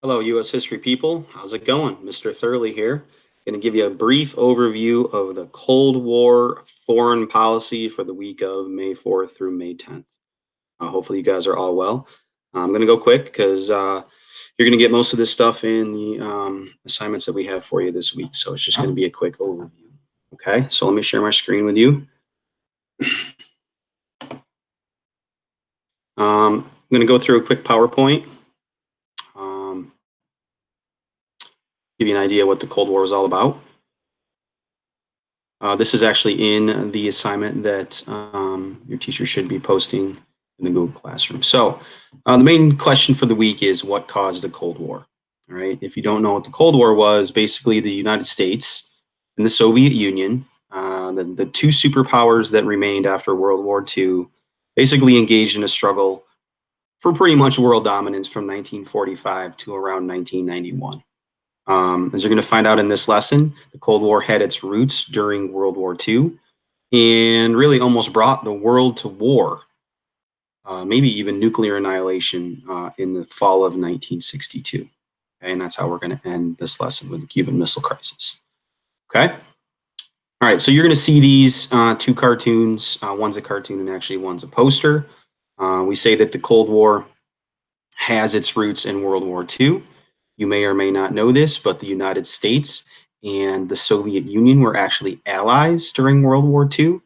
Hello, U.S. history people. How's it going? Mr. Thurley here. Going to give you a brief overview of the Cold War foreign policy for the week of May 4th through May 10th. Hopefully, you guys are all well. I'm going to go quick because you're going to get most of this stuff in the assignments that we have for you this week. So it's just going to be a quick overview. Okay, so let me share my screen with you. I'm going to go through a quick PowerPoint. Give you an idea what the Cold War was all about. This is actually in the assignment that your teacher should be posting in the Google Classroom. So the main question for the week is what caused the Cold War? All right. If you don't know what the Cold War was, basically the United States and the Soviet Union, the two superpowers that remained after World War II, basically engaged in a struggle for pretty much world dominance from 1945 to around 1991. As you're going to find out in this lesson, the Cold War had its roots during World War II and really almost brought the world to war, maybe even nuclear annihilation in the fall of 1962. Okay, and that's how we're going to end this lesson with the Cuban Missile Crisis. Okay. All right, so you're going to see these two cartoons. One's a cartoon and actually one's a poster. We say that the Cold War has its roots in World War II. You may or may not know this, but the United States and the Soviet Union were actually allies during World War II,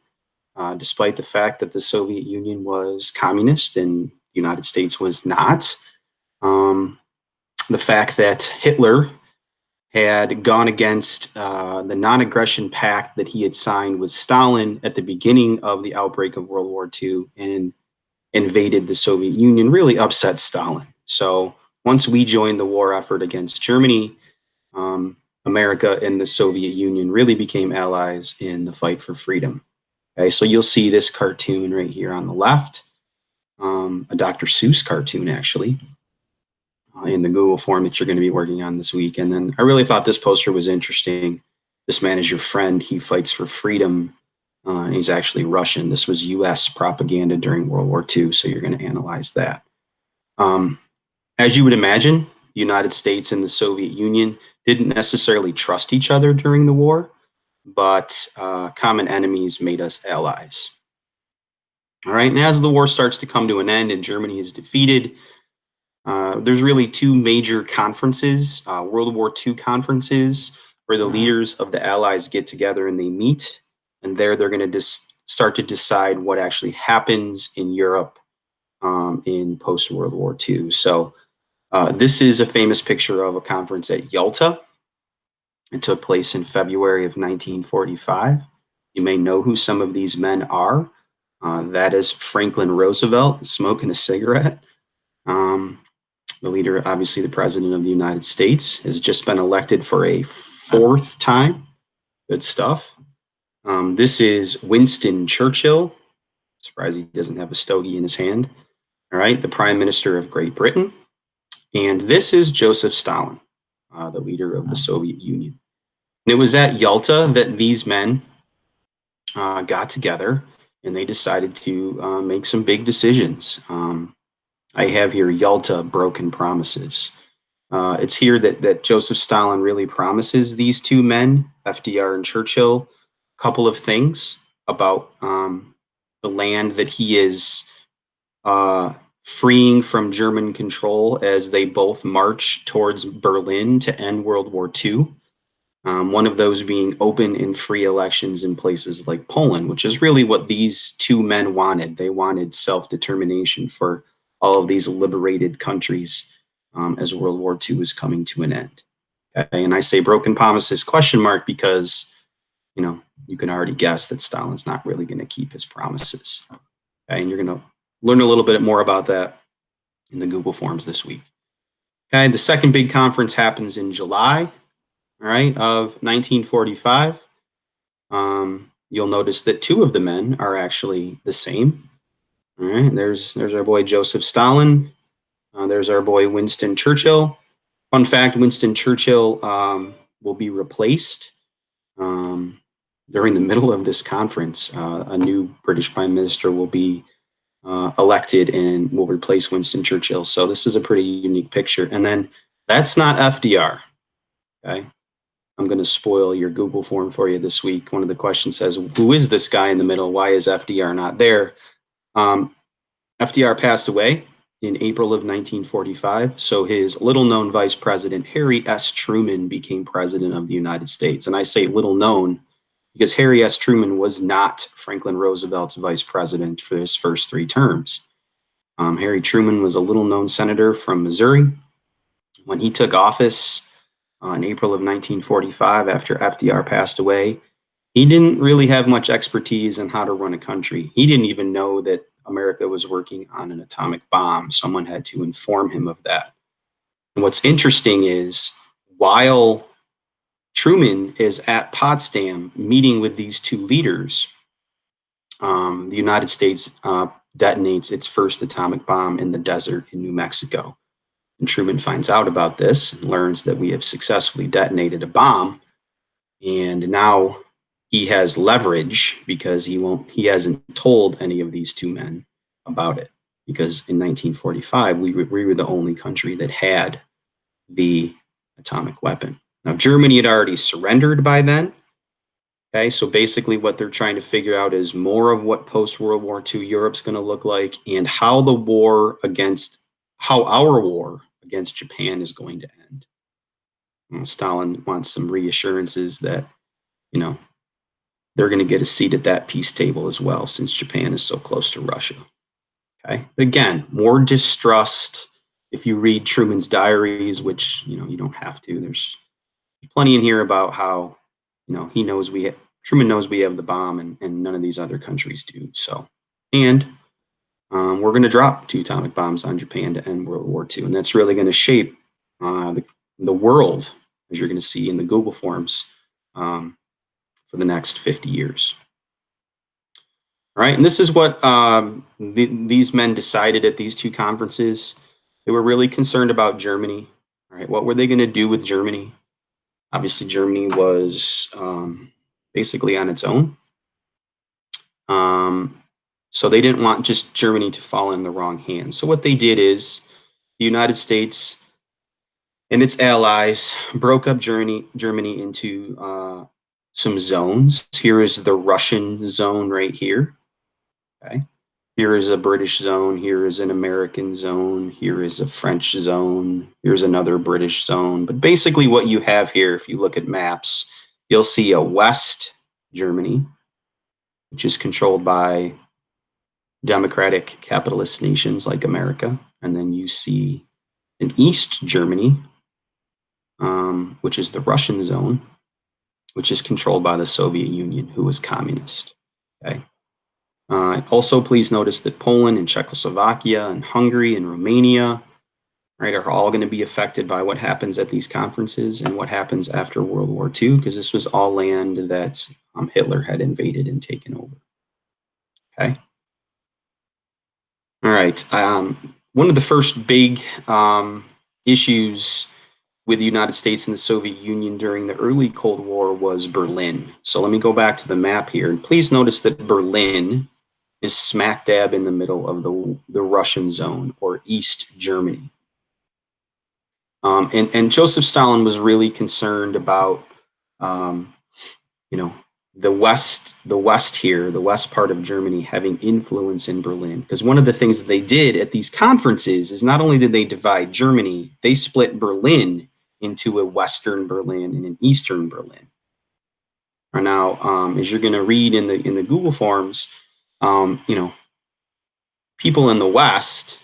despite the fact that the Soviet Union was communist and the United States was not. The fact that Hitler had gone against the non-aggression pact that he had signed with Stalin at the beginning of the outbreak of World War II and invaded the Soviet Union really upset Stalin. So once we joined the war effort against Germany, America and the Soviet Union really became allies in the fight for freedom. Okay, so you'll see this cartoon right here on the left, a Dr. Seuss cartoon actually, in the Google form that you're going to be working on this week. And then I really thought this poster was interesting. This man is your friend. He fights for freedom. And he's actually Russian. This was U.S. propaganda during World War II, so you're going to analyze that. As you would imagine, the United States and the Soviet Union didn't necessarily trust each other during the war, but common enemies made us allies. All right, and as the war starts to come to an end and Germany is defeated, there's really two major conferences, World War II conferences, where the leaders of the allies get together and they meet, and there they're going to start to decide what actually happens in Europe in post-World War II. So this is a famous picture of a conference at Yalta. It took place in February of 1945. You may know who some of these men are. That is Franklin Roosevelt smoking a cigarette. The leader, obviously the president of the United States, has just been elected for a fourth time. Good stuff. This is Winston Churchill. Surprised he doesn't have a stogie in his hand. All right, the Prime Minister of Great Britain. And this is Joseph Stalin, the leader of the Soviet Union. And it was at Yalta that these men got together and they decided to make some big decisions. I have here Yalta broken promises. It's here that Joseph Stalin really promises these two men, FDR and Churchill, a couple of things about the land that he is freeing from German control as they both march towards Berlin to end World War II. One of those being open and free elections in places like Poland, which is really what these two men wanted. They wanted self-determination for all of these liberated countries as World War II was coming to an end. Okay? And I say broken promises question mark because, you know, you can already guess that Stalin's not really going to keep his promises. Okay? And you're going to learn a little bit more about that in the Google Forms this week. Okay, the second big conference happens in July, all right, of 1945. You'll notice that two of the men are actually the same. All right, there's our boy Joseph Stalin. There's our boy Winston Churchill. Fun fact, Winston Churchill will be replaced during the middle of this conference. A new British Prime Minister will be elected and will replace Winston Churchill. So this is a pretty unique picture. And then That's not FDR. Okay. I'm going to spoil your Google form for you this week. One of the questions says, who is this guy in the middle? Why is FDR not there? FDR passed away in April of 1945. So his little known vice president, Harry S. Truman, became president of the United States. And I say little known because Harry S. Truman was not Franklin Roosevelt's vice president for his first 3 terms. Harry Truman was a little known senator from Missouri. When he took office in April of 1945, after FDR passed away, he didn't really have much expertise in how to run a country. He didn't even know that America was working on an atomic bomb. Someone had to inform him of that. And what's interesting is while Truman is at Potsdam meeting with these 2 leaders, the United States detonates its first atomic bomb in the desert in New Mexico. And Truman finds out about this and learns that we have successfully detonated a bomb. And now he has leverage because he hasn't told any of these 2 men about it. Because in 1945, we were the only country that had the atomic weapon. Now, Germany had already surrendered by then. Okay, so basically what they're trying to figure out is more of what post-World War II Europe's going to look like and how our war against Japan is going to end. Stalin wants some reassurances that, they're going to get a seat at that peace table as well, since Japan is so close to Russia. Okay, but again, more distrust. If you read Truman's diaries, which, you don't have to, there's plenty in here about how, Truman knows we have the bomb and none of these other countries do. So, and we're going to drop 2 atomic bombs on Japan to end World War II. And that's really going to shape the world, as you're going to see in the Google forms, for the next 50 years. All right, and this is what these men decided at these 2 conferences. They were really concerned about Germany. All right, what were they going to do with Germany? Obviously, Germany was basically on its own. So they didn't want just Germany to fall in the wrong hands. So what they did is the United States and its allies broke up Germany into some zones. Here is the Russian zone right here. Okay. Here is a British zone. Here is an American zone. Here is a French zone. Here's another British zone. But basically what you have here, if you look at maps, you'll see a West Germany, which is controlled by democratic capitalist nations like America. And then you see an East Germany, which is the Russian zone, which is controlled by the Soviet Union, who was communist. Okay. Also, please notice that Poland and Czechoslovakia and Hungary and Romania, right, are all going to be affected by what happens at these conferences and what happens after World War II, because this was all land that Hitler had invaded and taken over. Okay. All right. One of the first big issues with the United States and the Soviet Union during the early Cold War was Berlin. So let me go back to the map here. And please notice that Berlin is smack dab in the middle of the Russian zone, or East Germany. And Joseph Stalin was really concerned about, the West here, the West part of Germany, having influence in Berlin. Because one of the things that they did at these conferences is not only did they divide Germany, they split Berlin into a Western Berlin and an Eastern Berlin. Now, as you're going to read in the Google forms, people in the West,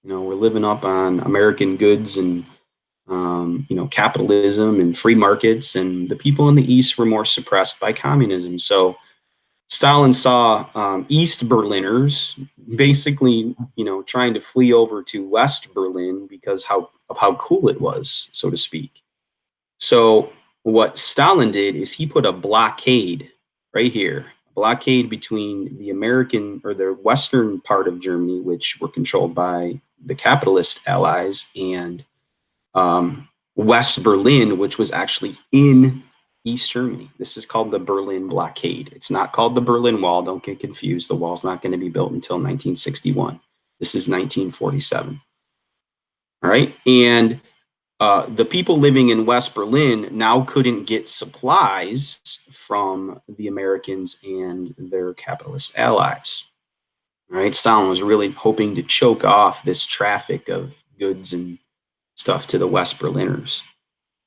were living up on American goods and capitalism and free markets, and the people in the East were more suppressed by communism. So Stalin saw East Berliners basically, trying to flee over to West Berlin because of how cool it was, so to speak. So what Stalin did is he put a blockade right here, a blockade between the American or the Western part of Germany, which were controlled by the capitalist allies, and West Berlin, which was actually in East Germany. This is called the Berlin blockade. It's not called the Berlin Wall. Don't get confused. The wall's not going to be built until 1961. This is 1947. All right. And The people living in West Berlin now couldn't get supplies from the Americans and their capitalist allies. Right? Stalin was really hoping to choke off this traffic of goods and stuff to the West Berliners.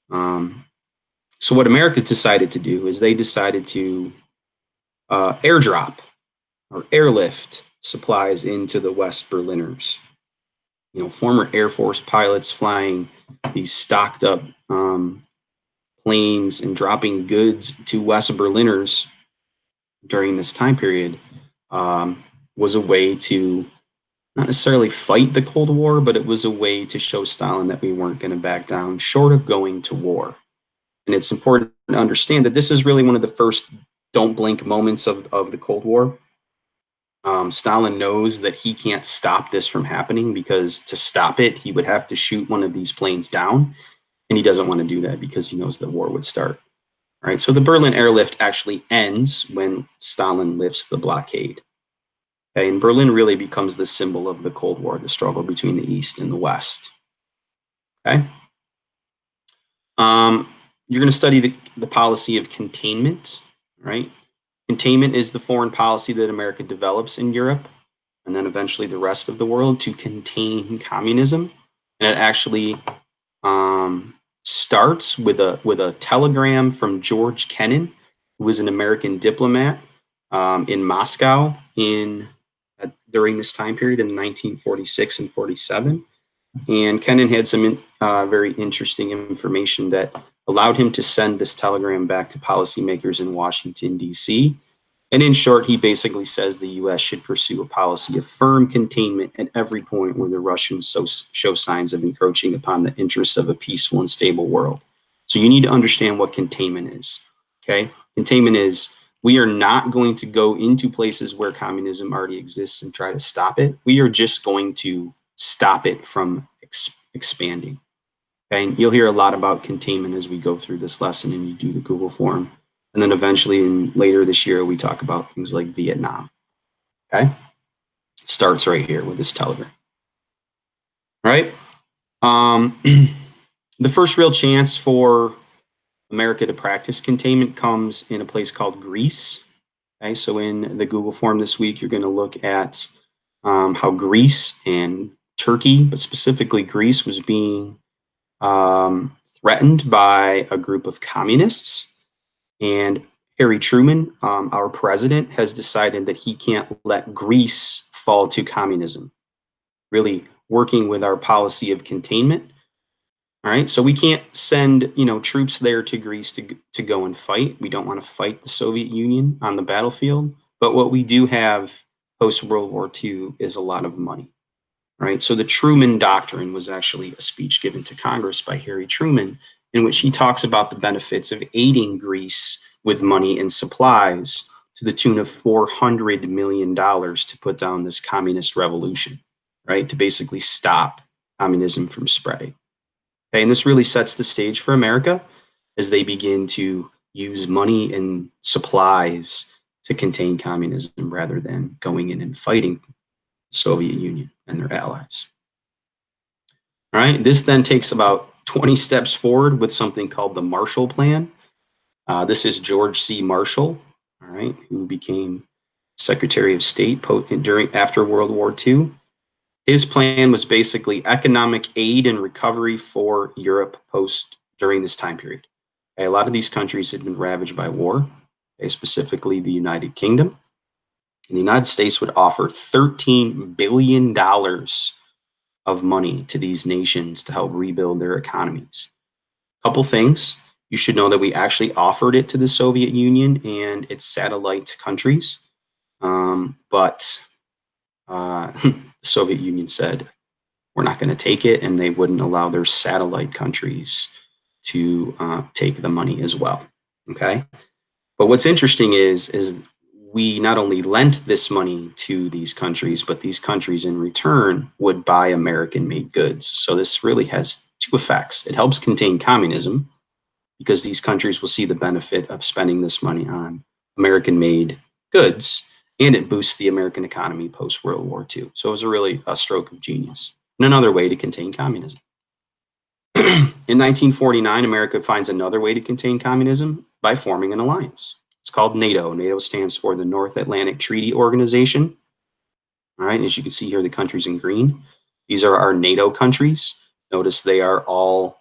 So what America decided to do is they decided to airdrop or airlift supplies into the West Berliners. Former Air Force pilots flying these stocked up planes and dropping goods to West Berliners during this time period was a way to not necessarily fight the Cold War, but it was a way to show Stalin that we weren't going to back down, short of going to war. And it's important to understand that this is really one of the first don't blink moments of the Cold War. Stalin knows that he can't stop this from happening, because to stop it, he would have to shoot one of these planes down. And he doesn't want to do that because he knows the war would start. All right, so the Berlin airlift actually ends when Stalin lifts the blockade. Okay, and Berlin really becomes the symbol of the Cold War, the struggle between the East and the West. Okay. You're going to study the policy of containment, right? Containment is the foreign policy that America develops in Europe and then eventually the rest of the world to contain communism. And it actually starts with a telegram from George Kennan, who was an American diplomat in Moscow during this time period in 1946 and 47. And Kennan had some very interesting information that allowed him to send this telegram back to policymakers in Washington, D.C. And in short, he basically says the U.S. should pursue a policy of firm containment at every point where the Russians show signs of encroaching upon the interests of a peaceful and stable world. So you need to understand what containment is. Okay? Containment is, we are not going to go into places where communism already exists and try to stop it. We are just going to stop it from expanding. Okay? And you'll hear a lot about containment as we go through this lesson and you do the Google form. And then eventually, later this year, we talk about things like Vietnam. Okay? It starts right here with this telegram. Right? The first real chance for America to practice containment comes in a place called Greece. Okay? So in the Google form this week, you're going to look at how Greece and Turkey, but specifically Greece, was being threatened by a group of communists. And Harry Truman, our president, has decided that he can't let Greece fall to communism, really working with our policy of containment. All right, so we can't send troops there to Greece to go and fight. We don't want to fight the Soviet Union on the battlefield. But what we do have post World War II is a lot of money. Right, so the Truman Doctrine was actually a speech given to Congress by Harry Truman, in which he talks about the benefits of aiding Greece with money and supplies to the tune of $400 million to put down this communist revolution, right? To basically stop communism from spreading. Okay, and this really sets the stage for America as they begin to use money and supplies to contain communism rather than going in and fighting the Soviet Union and their allies. All right, this then takes about 20 steps forward with something called the Marshall Plan. This is George C. Marshall, all right, who became Secretary of State after World War II. His plan was basically economic aid and recovery for Europe during this time period. Okay, a lot of these countries had been ravaged by war, okay, specifically the United Kingdom. And the United States would offer $13 billion of money to these nations to help rebuild their economies. A couple things. You should know that we actually offered it to the Soviet Union and its satellite countries. But the Soviet Union said, we're not going to take it, and they wouldn't allow their satellite countries to take the money as well. Okay. But what's interesting is we not only lent this money to these countries, but these countries in return would buy American-made goods. So this really has two effects. It helps contain communism because these countries will see the benefit of spending this money on American-made goods, and it boosts the American economy post-World War II. So it was really a stroke of genius and another way to contain communism. In 1949, America finds another way to contain communism by forming an alliance. It's called NATO. NATO stands for the North Atlantic Treaty Organization. All right, as you can see here, the countries in green. These are our NATO countries. Notice they are all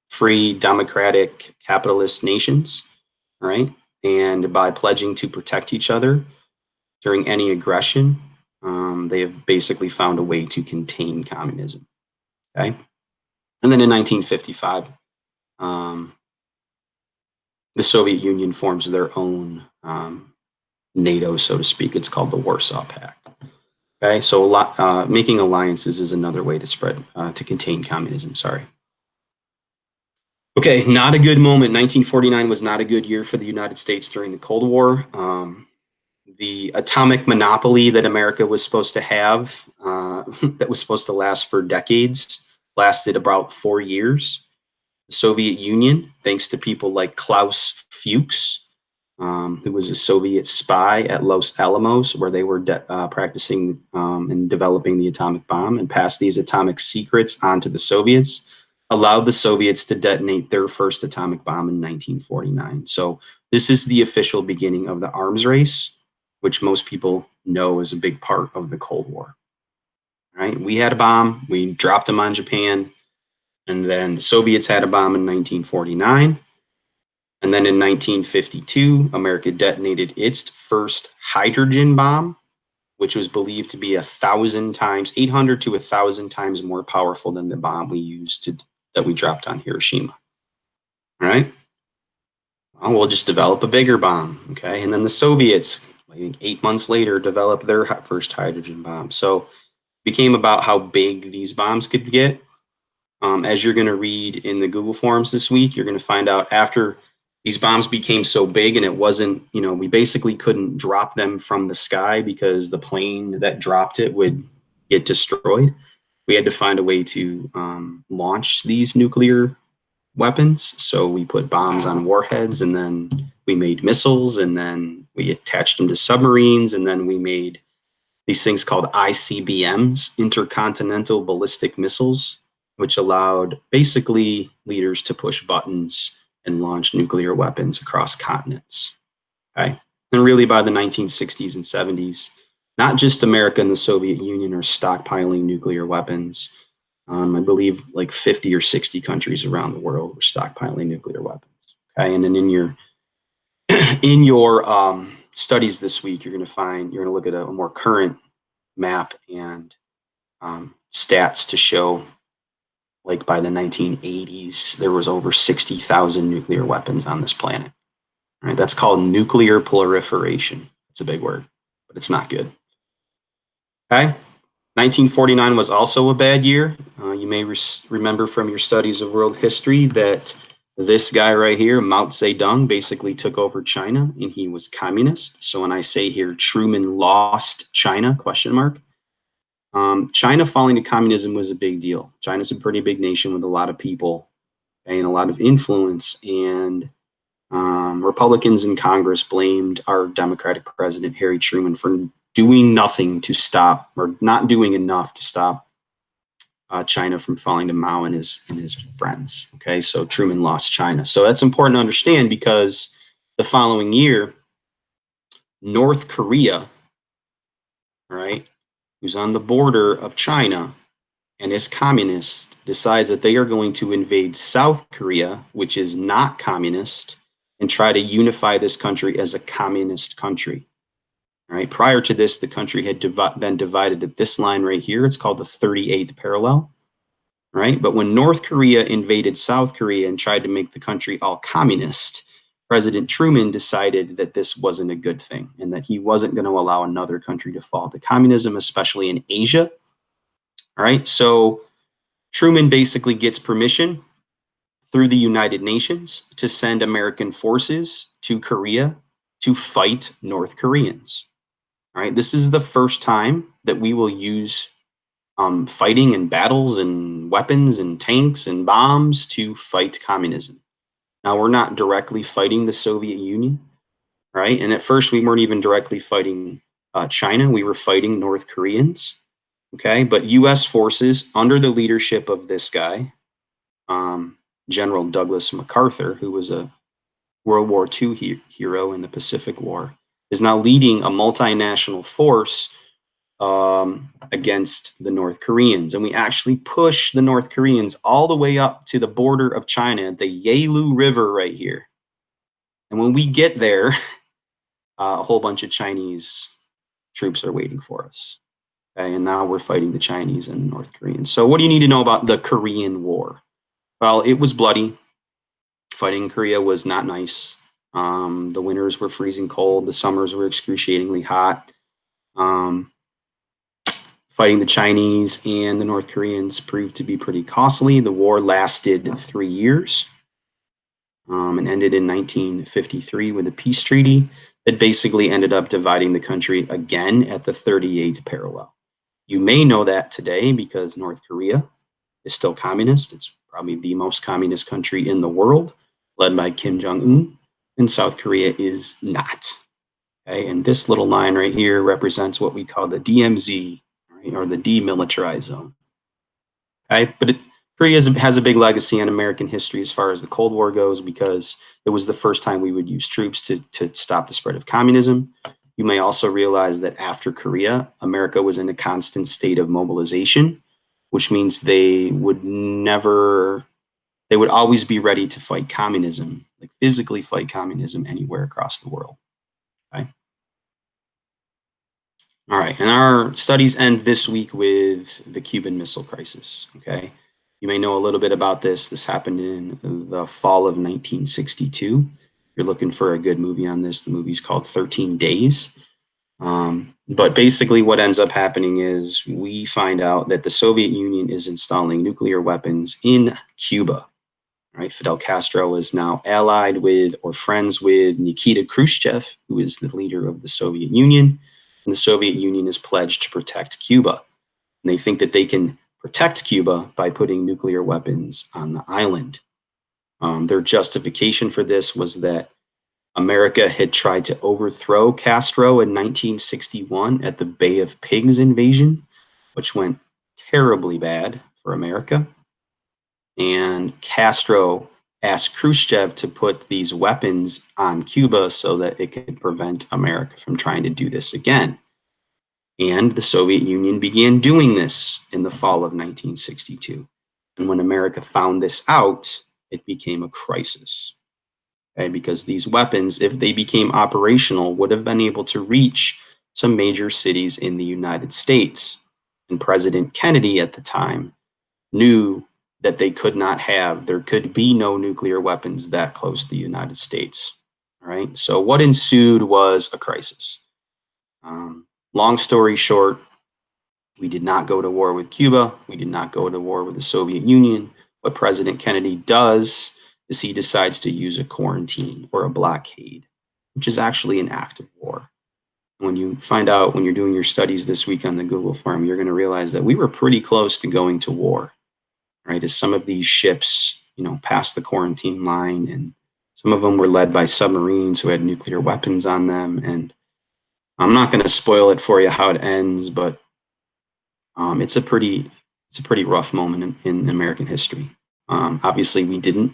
free, democratic, capitalist nations. All right, and by pledging to protect each other during any aggression, they have basically found a way to contain communism. Okay, and then in 1955, the Soviet Union forms their own NATO, so to speak. It's called the Warsaw Pact. Okay, so making alliances is another way to spread to contain communism. Sorry. Okay, not a good moment. 1949 was not a good year for the United States during the Cold War. The atomic monopoly that America was supposed to have, that was supposed to last for decades, lasted about 4 years. The Soviet Union, thanks to people like Klaus Fuchs, who was a Soviet spy at Los Alamos, where they were practicing and developing the atomic bomb, and passed these atomic secrets onto the Soviets, allowed the Soviets to detonate their first atomic bomb in 1949. So this is the official beginning of the arms race, which most people know is a big part of the Cold War. Right? We had a bomb, we dropped them on Japan, and then the Soviets had a bomb in 1949. And then in 1952, America detonated its first hydrogen bomb, which was believed to be 1,000 times, 800 to 1,000 times more powerful than the bomb we used that we dropped on Hiroshima. All right. Well, we'll just develop a bigger bomb. Okay. And then the Soviets, I think 8 months later, developed their first hydrogen bomb. So it became about how big these bombs could get. As you're going to read in the Google forums this week, you're going to find out after these bombs became so big, and it wasn't, we basically couldn't drop them from the sky because the plane that dropped it would get destroyed. We had to find a way to launch these nuclear weapons. So we put bombs on warheads, and then we made missiles, and then we attached them to submarines, and then we made these things called ICBMs, intercontinental ballistic missiles, which allowed basically leaders to push buttons and launch nuclear weapons across continents. Okay. And really by the 1960s and 70s, not just America and the Soviet Union are stockpiling nuclear weapons. I believe like 50 or 60 countries around the world were stockpiling nuclear weapons. Okay. And then in your studies this week, you're going to look at a more current map and stats to show, like by the 1980s, there was over 60,000 nuclear weapons on this planet. All right, that's called nuclear proliferation. It's a big word, but it's not good. Okay, 1949 was also a bad year. You may remember from your studies of world history that this guy right here, Mao Zedong, basically took over China, and he was communist. So when I say here, Truman lost China, ? China falling to communism was a big deal. China's a pretty big nation with a lot of people and a lot of influence. And Republicans in Congress blamed our Democratic president, Harry Truman, for doing nothing to stop, or not doing enough to stop China from falling to Mao and his friends. Okay, so Truman lost China. So that's important to understand, because the following year, North Korea, right, who's on the border of China and is communist, decides that they are going to invade South Korea, which is not communist, and try to unify this country as a communist country. All right. Prior to this, the country had been divided at this line right here. It's called the 38th parallel. Right. But when North Korea invaded South Korea and tried to make the country all communist, President Truman decided that this wasn't a good thing, and that he wasn't going to allow another country to fall to communism, especially in Asia. All right. So Truman basically gets permission through the United Nations to send American forces to Korea to fight North Koreans. All right. This is the first time that we will use fighting and battles and weapons and tanks and bombs to fight communism. Now, we're not directly fighting the Soviet Union, right? And at first, we weren't even directly fighting China. We were fighting North Koreans. Okay, but U.S. forces under the leadership of this guy, General Douglas MacArthur, who was a World War II hero in the Pacific War, is now leading a multinational force against the North Koreans. And we actually push the North Koreans all the way up to the border of China, the Yalu River right here. And when we get there, a whole bunch of Chinese troops are waiting for us. Okay, and now we're fighting the Chinese and the North Koreans. So what do you need to know about the Korean War? Well, it was bloody. Fighting in Korea was not nice. The winters were freezing cold. The summers were excruciatingly hot. Fighting the Chinese and the North Koreans proved to be pretty costly. The war lasted 3 years and ended in 1953 with a peace treaty that basically ended up dividing the country again at the 38th parallel. You may know that today because North Korea is still communist. It's probably the most communist country in the world, led by Kim Jong-un, and South Korea is not. Okay, and this little line right here represents what we call the DMZ, right, or the demilitarized zone. Okay, but Korea has a big legacy in American history as far as the Cold War goes because it was the first time we would use troops to stop the spread of communism. You may also realize that after Korea, America was in a constant state of mobilization, which means they would always be ready to fight communism, like physically fight communism anywhere across the world. Okay. All right, and our studies end this week with the Cuban Missile Crisis. Okay, you may know a little bit about this. This happened in the fall of 1962. If you're looking for a good movie on this, the movie's called 13 Days. But basically what ends up happening is we find out that the Soviet Union is installing nuclear weapons in Cuba. Right? Fidel Castro is now allied with or friends with Nikita Khrushchev, who is the leader of the Soviet Union. And the Soviet Union is pledged to protect Cuba. And they think that they can protect Cuba by putting nuclear weapons on the island. Their justification for this was that America had tried to overthrow Castro in 1961 at the Bay of Pigs invasion, which went terribly bad for America. And Castro asked Khrushchev to put these weapons on Cuba so that it could prevent America from trying to do this again. And the Soviet Union began doing this in the fall of 1962. And when America found this out, it became a crisis. Okay, because these weapons, if they became operational, would have been able to reach some major cities in the United States. And President Kennedy at the time knew that there could be no nuclear weapons that close to the United States. All right. So what ensued was a crisis. Long story short, we did not go to war with Cuba. We did not go to war with the Soviet Union. What President Kennedy does is he decides to use a quarantine or a blockade, which is actually an act of war. When you find out when you're doing your studies this week on the Google form, you're going to realize that we were pretty close to going to war. Right, as some of these ships, passed the quarantine line, and some of them were led by submarines who had nuclear weapons on them. And I'm not going to spoil it for you how it ends, but it's a pretty rough moment in American history. Obviously, we didn't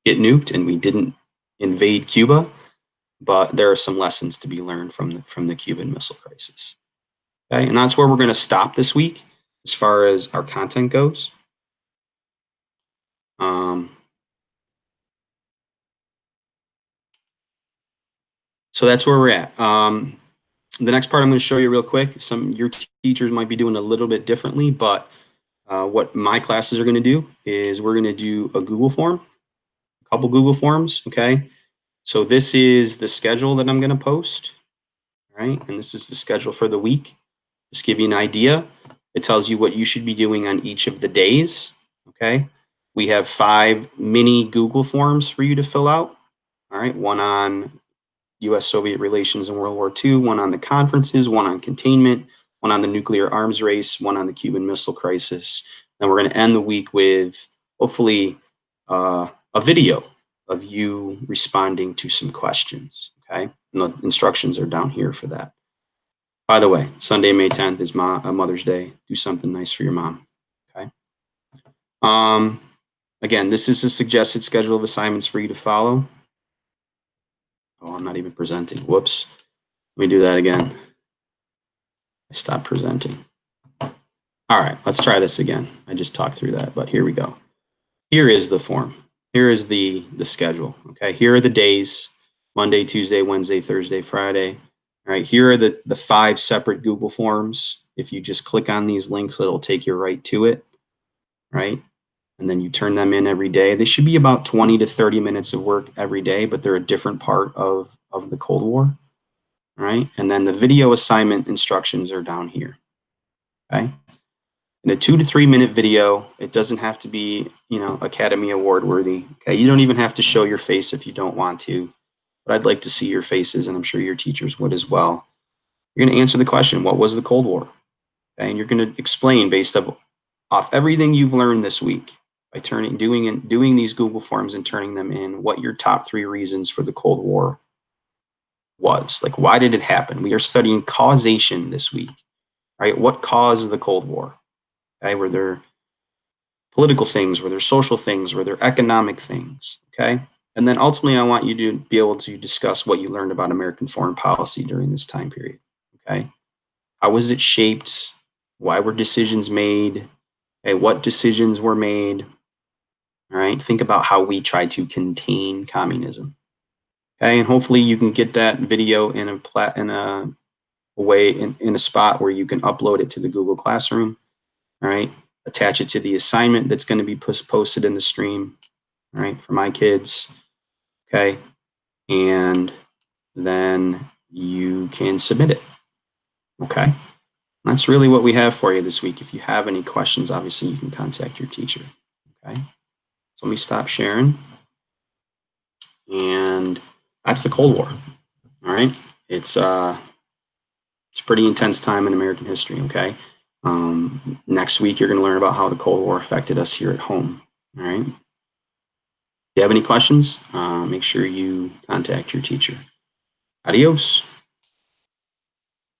get nuked and we didn't invade Cuba, but there are some lessons to be learned from the Cuban Missile Crisis. Okay, and that's where we're going to stop this week as far as our content goes. So that's where we're at. The next part I'm going to show you real quick. Your teachers might be doing a little bit differently, but what my classes are going to do is we're going to do a Google form, a couple Google forms. Okay. So this is the schedule that I'm going to post. All right. And this is the schedule for the week. Just give you an idea. It tells you what you should be doing on each of the days. Okay. We have 5 mini Google forms for you to fill out. All right. One on U.S.-Soviet relations in World War II, one on the conferences, one on containment, one on the nuclear arms race, one on the Cuban Missile Crisis. And we're going to end the week with, hopefully, a video of you responding to some questions, okay? And the instructions are down here for that. By the way, Sunday, May 10th is Mother's Day. Do something nice for your mom. Okay. Again, this is a suggested schedule of assignments for you to follow. Oh, I'm not even presenting. Whoops. Let me do that again. I stopped presenting. All right, let's try this again. I just talked through that, but here we go. Here is the form. Here is the schedule. Okay, here are the days: Monday, Tuesday, Wednesday, Thursday, Friday. All right, here are the 5 separate Google Forms. If you just click on these links, it'll take you right to it, right? And then you turn them in every day. They should be about 20 to 30 minutes of work every day, but they're a different part of the Cold War, right? And then the video assignment instructions are down here, okay? In a 2 to 3 minute video, it doesn't have to be, Academy Award worthy. Okay, you don't even have to show your face if you don't want to, but I'd like to see your faces, and I'm sure your teachers would as well. You're going to answer the question, what was the Cold War? Okay, and you're going to explain based off everything you've learned this week by doing these Google Forms and turning them in, what your top 3 reasons for the Cold War was. Like, why did it happen? We are studying causation this week, right? What caused the Cold War? Okay, were there political things? Were there social things? Were there economic things? Okay, and then ultimately, I want you to be able to discuss what you learned about American foreign policy during this time period. Okay, how was it shaped? Why were decisions made? Okay, what decisions were made? All right, think about how we try to contain communism. Okay, and hopefully you can get that video in a spot where you can upload it to the Google Classroom. All right, attach it to the assignment that's going to be posted in the stream, all right, for my kids. Okay, and then you can submit it. Okay, that's really what we have for you this week. If you have any questions, obviously you can contact your teacher. Okay, so let me stop sharing. And that's the Cold War. All right, it's a pretty intense time in American history. Okay. Next week, you're going to learn about how the Cold War affected us here at home. All right. If you have any questions, make sure you contact your teacher. Adios.